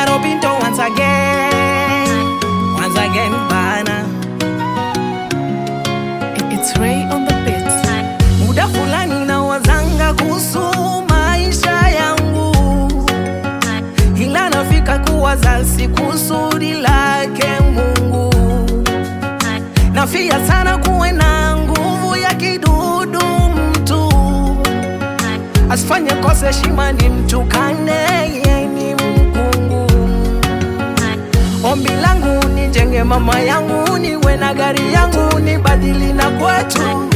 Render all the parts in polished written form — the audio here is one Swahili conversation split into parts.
Piano Pinto once again bana. It's Ray on the beat. Muda fulani na wazanga kuhusu maisha yangu, ila nafika kuwaza si kusudi lake Mungu. Nafia sana kuwe na nguvu ya kidudu mtu, asifanye kosa heshima ni mtukane yeye ni mkungu. Ombi langu nijenge mama yangu, niwe na gari yangu, nibadili na kwetu,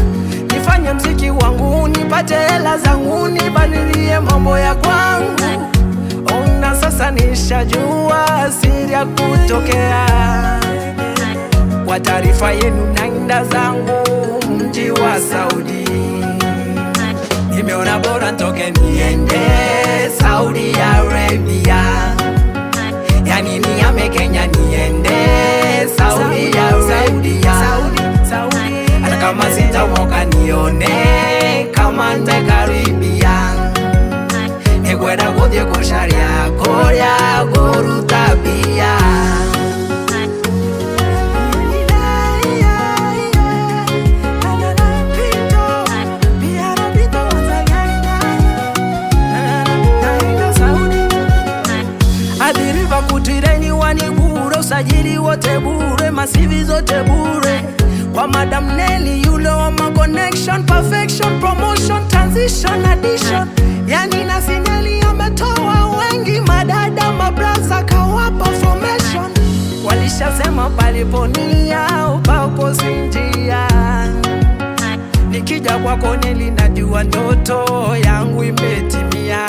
nifanye mziki wangu, nipate hela zangu, nibadilie mambo ya kwangu. Ona sasa nishajua siri ya kutokea. Kwa taarifa yenu naenda zangu mji wa Saudi, nimeona bora ntoke niende Saudi Arabia. Yani nihame Kenya niende Saudi Arabia. Hata kama sitamoka nione kama ntakaribia, nikwenda kuthie kusharia Korea guru tabia. Adhiriva kutireni wani bure, usajili wote bure, masivi zote bure. Kwa Madam Nelly yule wa ma connection, perfection, promotion, transition, addition. Yani na Sineli ametoa wengi, madada mabraza kawapa formation. Walishasema paliponia upapo sinjia, nikija kwako Nelly najua ndoto yangu imetimia.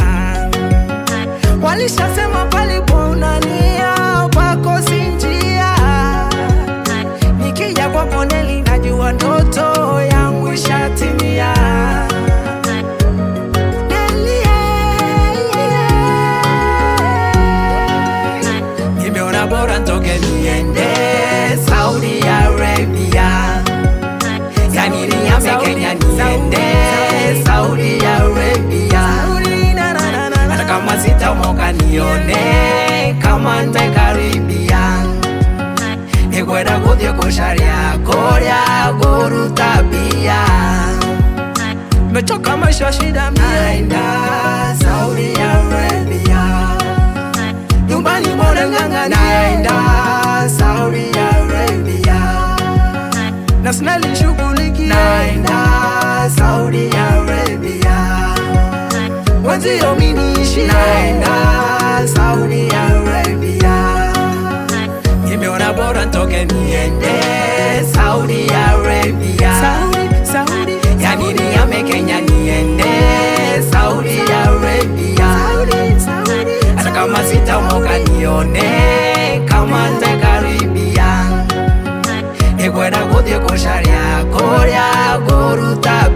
Walishasema palipo unania pako sinjia, nikija kwako Nelly najua ndoto yangu ishatimia. Nimeona bora ntoke niende Saudi Arabia. Yani nihame Kenya niende Saudi Arabia. Hata kama sitamoka nione kama ntakaribia, nikwenda kuthie kusharia Korea guru tabia. Mechoka maisha shida naenda Saudi Arabia. Nyumbani bora nganga naenda Saudi Arabia. Na Sineli shughuliki naenda Saudi Arabia. Wenzio miniishi naenda Saudi Arabia. Nimeona bora ntoke niende Saudi Arabia. Yani nihame Kenya niende Saudi Arabia. Hata kama sitamoka nione kama ntakaribia, nikwenda kuthie kusharia Korea guru tabia.